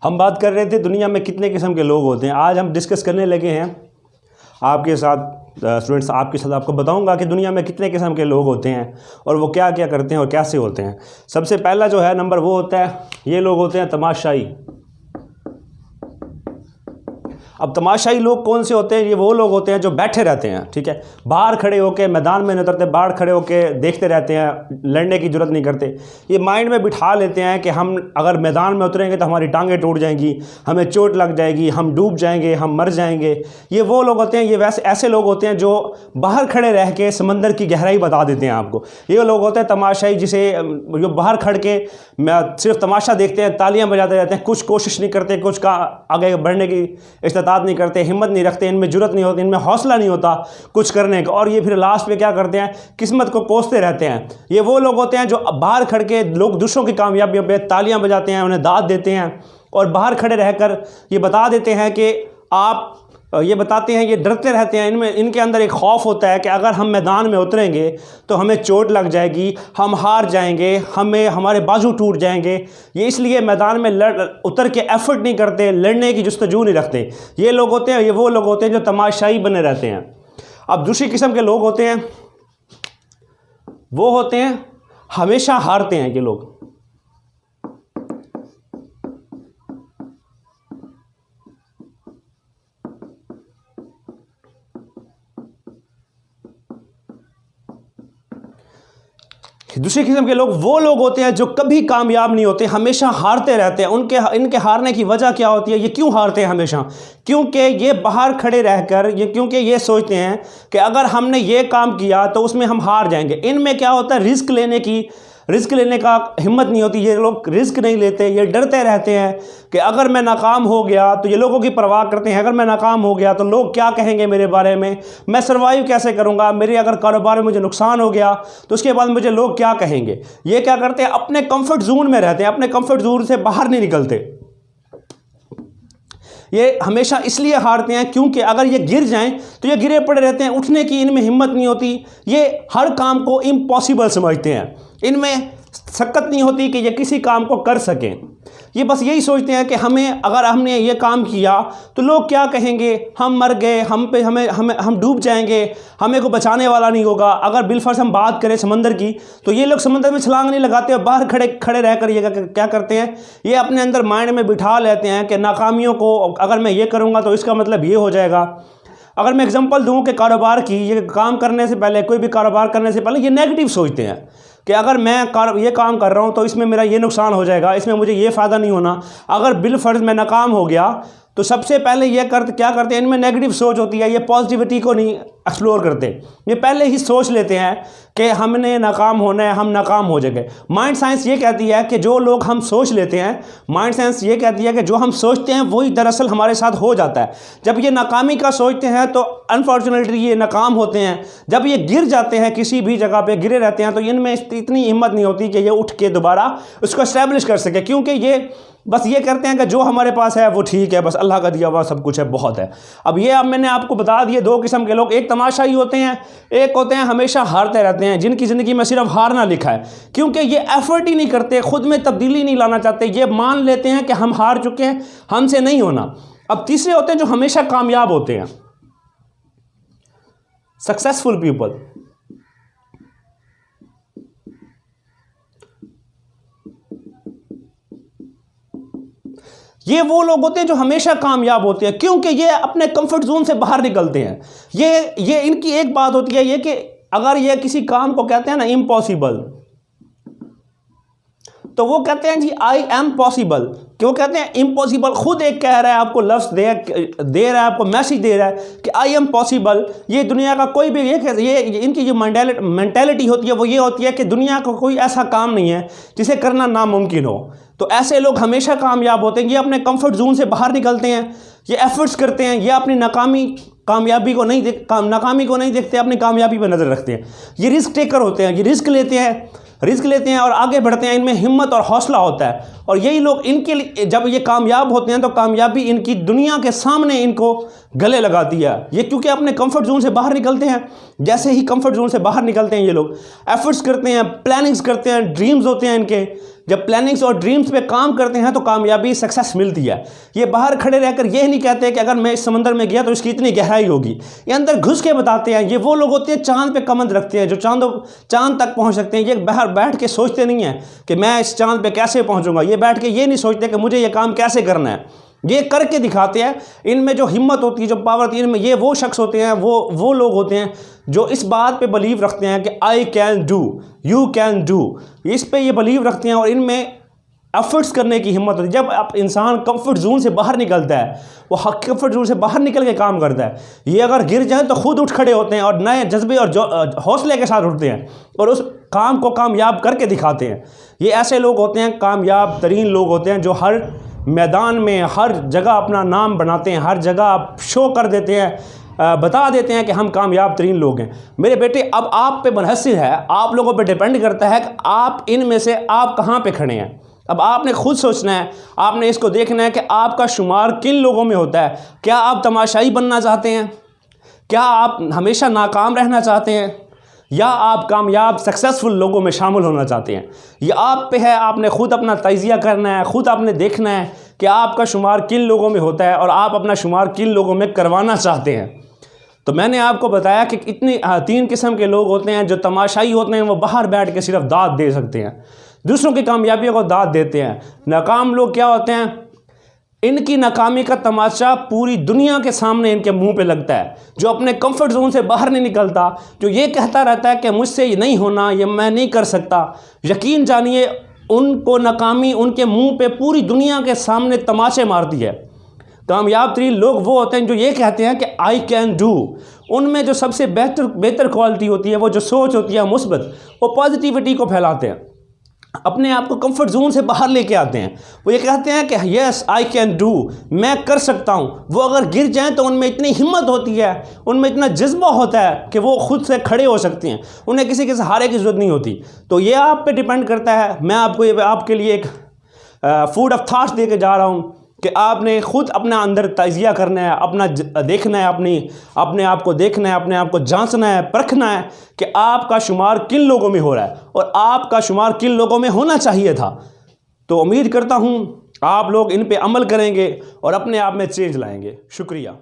हम बात कर रहे थे दुनिया में कितने किस्म के लोग होते हैं। आज हम डिस्कस करने लगे हैं आपके साथ स्टूडेंट्स, आपके साथ आपको बताऊंगा कि दुनिया में कितने किस्म के लोग होते हैं और वो क्या क्या करते हैं और कैसे होते हैं। सबसे पहला जो है नंबर वो होता है, ये लोग होते हैं तमाशाई। अब तमाशाई लोग कौन से होते हैं? ये वो लोग होते हैं जो बैठे रहते हैं, ठीक है, बाहर खड़े होकर, मैदान में नहीं उतरते, बाहर खड़े होकर देखते रहते हैं, लड़ने की जरूरत नहीं करते। ये माइंड में बिठा लेते हैं कि हम अगर मैदान में उतरेंगे तो हमारी टांगें टूट जाएंगी, हमें चोट लग जाएगी, हम डूब जाएंगे, हम मर जाएंगे। ये वो लोग होते हैं, ये वैसे ऐसे लोग होते हैं जो बाहर खड़े रह के समंदर की गहराई बता देते हैं आपको। ये लोग होते हैं तमाशाई, जिसे जो बाहर खड़ के सिर्फ तमाशा देखते हैं, तालियाँ बजाते रहते हैं, कुछ कोशिश नहीं करते, कुछ का आगे बढ़ने की इस्तात नहीं करते, हिम्मत नहीं रखते, इनमें जुर्रत नहीं होती, इनमें हौसला नहीं होता कुछ करने का। और ये फिर लास्ट में क्या करते हैं? किस्मत को कोसते रहते हैं। ये वो लोग होते हैं जो बाहर खड़ के लोग दूसरों की कामयाबियों पे तालियां बजाते हैं, उन्हें दाद देते हैं और बाहर खड़े रहकर ये बता देते हैं कि आप ये बताते हैं, ये डरते रहते हैं। इनके अंदर एक खौफ होता है कि अगर हम मैदान में उतरेंगे तो हमें चोट लग जाएगी, हम हार जाएंगे, हमारे बाजू टूट जाएंगे। ये इसलिए मैदान में उतर के एफर्ट नहीं करते, लड़ने की जुस्तजू नहीं रखते। ये लोग होते हैं, ये वो लोग होते हैं जो तमाशाई बने रहते हैं। अब दूसरी किस्म के लोग होते हैं, वो होते हैं हमेशा हारते हैं। ये लोग दूसरी किस्म के लोग वो लोग होते हैं जो कभी कामयाब नहीं होते, हमेशा हारते रहते हैं। इनके हारने की वजह क्या होती है? ये क्यों हारते हैं हमेशा? क्योंकि ये बाहर खड़े रहकर क्योंकि ये सोचते हैं कि अगर हमने ये काम किया तो उसमें हम हार जाएंगे। इनमें क्या होता है? रिस्क लेने का हिम्मत नहीं होती। ये लोग रिस्क नहीं लेते, ये डरते रहते हैं कि अगर मैं नाकाम हो गया तो ये लोगों की परवाह करते हैं, अगर मैं नाकाम हो गया तो लोग क्या कहेंगे मेरे बारे में, मैं सर्वाइव कैसे करूंगा, मेरे अगर कारोबार में मुझे नुकसान हो गया तो उसके बाद मुझे लोग क्या कहेंगे। ये क्या करते हैं? अपने कंफर्ट जोन में रहते हैं, अपने कंफर्ट जोन से बाहर नहीं निकलते। ये हमेशा इसलिए हारते हैं क्योंकि अगर ये गिर जाएं तो ये गिरे पड़े रहते हैं, उठने की इनमें हिम्मत नहीं होती। ये हर काम को इम्पॉसिबल समझते हैं, इनमें शक्कत नहीं होती कि ये किसी काम को कर सकें। ये बस यही सोचते हैं कि अगर हमने ये काम किया तो लोग क्या कहेंगे, हम मर गए, हम डूब जाएंगे, हमें को बचाने वाला नहीं होगा। अगर बिलफर्ज हम बात करें समंदर की तो ये लोग समंदर में छलांग नहीं लगाते और बाहर खड़े रहकर ये क्या करते हैं? ये अपने अंदर माइंड में बिठा लेते हैं कि नाकामियों को अगर मैं ये करूँगा तो इसका मतलब ये हो जाएगा। अगर मैं एग्जांपल दूं कि कारोबार की, ये काम करने से पहले, कोई भी कारोबार करने से पहले ये नेगेटिव सोचते हैं कि अगर मैं ये काम कर रहा हूं तो इसमें मेरा ये नुकसान हो जाएगा, इसमें मुझे ये फ़ायदा नहीं होना। अगर बिलफर्ज मैं नाकाम हो गया तो सबसे पहले क्या करते हैं? इनमें नेगेटिव सोच होती है, ये पॉजिटिविटी को नहीं एक्सप्लोर करते। ये पहले ही सोच लेते हैं कि हमने नाकाम होना है, हम नाकाम हो जाएंगे। माइंड साइंस ये कहती है कि जो लोग हम सोच लेते हैं, माइंड साइंस ये कहती है कि जो हम सोचते हैं वही दरअसल हमारे साथ हो जाता है। जब ये नाकामी का सोचते हैं तो अनफॉर्चुनेटली ये नाकाम होते हैं। जब ये गिर जाते हैं, किसी भी जगह पे गिरे रहते हैं, तो इनमें इतनी हिम्मत नहीं होती कि ये उठ के दोबारा उसको एस्टैब्लिश कर सके, क्योंकि ये बस ये करते हैं कि जो हमारे पास है वो ठीक है, बस अल्लाह का दिया हुआ सब कुछ है, बहुत है। अब मैंने आपको बता दिए दो किस्म के लोग, एक तमाशाई होते हैं, एक होते हैं हमेशा हारते रहते हैं, जिनकी ज़िंदगी में सिर्फ हारना लिखा है, क्योंकि ये एफर्ट ही नहीं करते, खुद में तब्दीली नहीं लाना चाहते। ये मान लेते हैं कि हम हार चुके हैं, हमसे नहीं होना। अब तीसरे होते हैं जो हमेशा कामयाब होते हैं, सक्सेसफुल पीपल। ये वो लोग होते हैं जो हमेशा कामयाब होते हैं, क्योंकि ये अपने कंफर्ट जोन से बाहर निकलते हैं। ये इनकी एक बात होती है ये कि अगर ये किसी काम को कहते हैं ना इम्पॉसिबल, तो वो कहते हैं जी आई एम पॉसिबल। क्यों कहते हैं इम्पॉसिबल? खुद एक कह रहा है, आपको लफ्ज़ दे रहा है, आपको मैसेज दे रहा है कि आई एम पॉसिबल। ये दुनिया का कोई भी ये इनकी जो मेंटेलिटी होती है वो ये होती है कि दुनिया का कोई ऐसा काम नहीं है जिसे करना नामुमकिन हो। तो ऐसे लोग हमेशा कामयाब होते हैं। ये अपने कंफर्ट जोन से बाहर निकलते हैं, ये एफर्ट्स करते हैं, ये अपनी नाकामी को नहीं देखते, अपनी कामयाबी पर नज़र रखते हैं। ये रिस्क टेकर होते हैं, ये रिस्क लेते हैं और आगे बढ़ते हैं। इनमें हिम्मत और हौसला होता है। और यही लोग इनके लिए जब ये कामयाब होते हैं तो कामयाबी इनकी दुनिया के सामने इनको गले लगाती है। ये क्योंकि अपने कंफर्ट जोन से बाहर निकलते हैं। जैसे ही कंफर्ट जोन से बाहर निकलते हैं ये लोग एफर्ट्स करते हैं, प्लानिंग्स करते हैं, ड्रीम्स होते हैं इनके। जब प्लानिंग्स और ड्रीम्स पे काम करते हैं तो कामयाबी, सक्सेस मिलती है। ये बाहर खड़े रहकर ये नहीं कहते कि अगर मैं इस समंदर में गया तो इसकी इतनी गहराई होगी, ये अंदर घुस के बताते हैं। ये वो लोग होते हैं चांद पे कमंद रखते हैं, जो चांद तक पहुंच सकते हैं। ये बाहर बैठ के सोचते नहीं हैं कि मैं इस चांद पे कैसे पहुंचूंगा, ये बैठ के ये नहीं सोचते कि मुझे ये काम कैसे करना है, ये करके दिखाते हैं। इनमें जो हिम्मत होती है, जो पावर होती है, इनमें ये वो शख्स होते हैं, वो लोग होते हैं जो इस बात पे बिलीव रखते हैं कि I can do, you can do, इस पे ये बिलीव रखते हैं और इनमें एफर्ट्स करने की हिम्मत होती है। जब आप इंसान कंफर्ट जोन से बाहर निकलता है, वो कंफर्ट जोन से बाहर निकल के काम करता है, ये अगर गिर जाए तो खुद उठ खड़े होते हैं और नए जज्बे और हौसले के साथ उठते हैं और उस काम को कामयाब करके दिखाते हैं। ये ऐसे लोग होते हैं, कामयाब तरीन लोग होते हैं, जो हर मैदान में हर जगह अपना नाम बनाते हैं, हर जगह आप शो कर देते हैं, बता देते हैं कि हम कामयाब तरीन लोग हैं। मेरे बेटे, अब आप पे मुनहसिर है, आप लोगों पे डिपेंड करता है कि आप इनमें से आप कहाँ पे खड़े हैं। अब आपने खुद सोचना है, आपने इसको देखना है कि आपका शुमार किन लोगों में होता है। क्या आप तमाशाई बनना चाहते हैं? क्या आप हमेशा नाकाम रहना चाहते हैं? या आप कामयाब सक्सेसफुल लोगों में शामिल होना चाहते हैं? ये आप पे है, आपने खुद अपना तजिया करना है, खुद आपने देखना है कि आपका शुमार किन लोगों में होता है और आप अपना शुमार किन लोगों में करवाना चाहते हैं। तो मैंने आपको बताया कि इतनी 3 किस्म के लोग होते हैं। जो तमाशाई होते हैं वो बाहर बैठ के सिर्फ दाद दे सकते हैं, दूसरों की कामयाबियों को दाद देते हैं। नाकाम लोग क्या होते हैं? इनकी नाकामी का तमाशा पूरी दुनिया के सामने इनके मुंह पे लगता है। जो अपने कंफर्ट जोन से बाहर नहीं निकलता, जो ये कहता रहता है कि मुझसे ये नहीं होना, ये मैं नहीं कर सकता, यकीन जानिए उनको नाकामी उनके मुंह पे पूरी दुनिया के सामने तमाशे मारती है। कामयाब तरीन लोग वो होते हैं जो ये कहते हैं कि आई कैन डू। उनमें जो सबसे बेहतर क्वालिटी होती है, वो जो सोच होती है मुस्बत, वो पॉजिटिविटी को फैलाते हैं, अपने आप को कंफर्ट जोन से बाहर लेके आते हैं। वो ये कहते हैं कि यस आई कैन डू, मैं कर सकता हूँ। वो अगर गिर जाएं तो उनमें इतनी हिम्मत होती है, उनमें इतना जज्बा होता है कि वो खुद से खड़े हो सकते हैं, उन्हें किसी के सहारे की ज़रूरत नहीं होती। तो ये आप पे डिपेंड करता है। मैं आपके लिए एक फूड ऑफ थाट्स दे के जा रहा हूँ कि आपने खुद अपना अंदर तजिया करना है, अपना देखना है, अपने आप को देखना है, अपने आप को जांचना है, परखना है कि आपका शुमार किन लोगों में हो रहा है और आपका शुमार किन लोगों में होना चाहिए था। तो उम्मीद करता हूँ आप लोग इन पे अमल करेंगे और अपने आप में चेंज लाएंगे। शुक्रिया।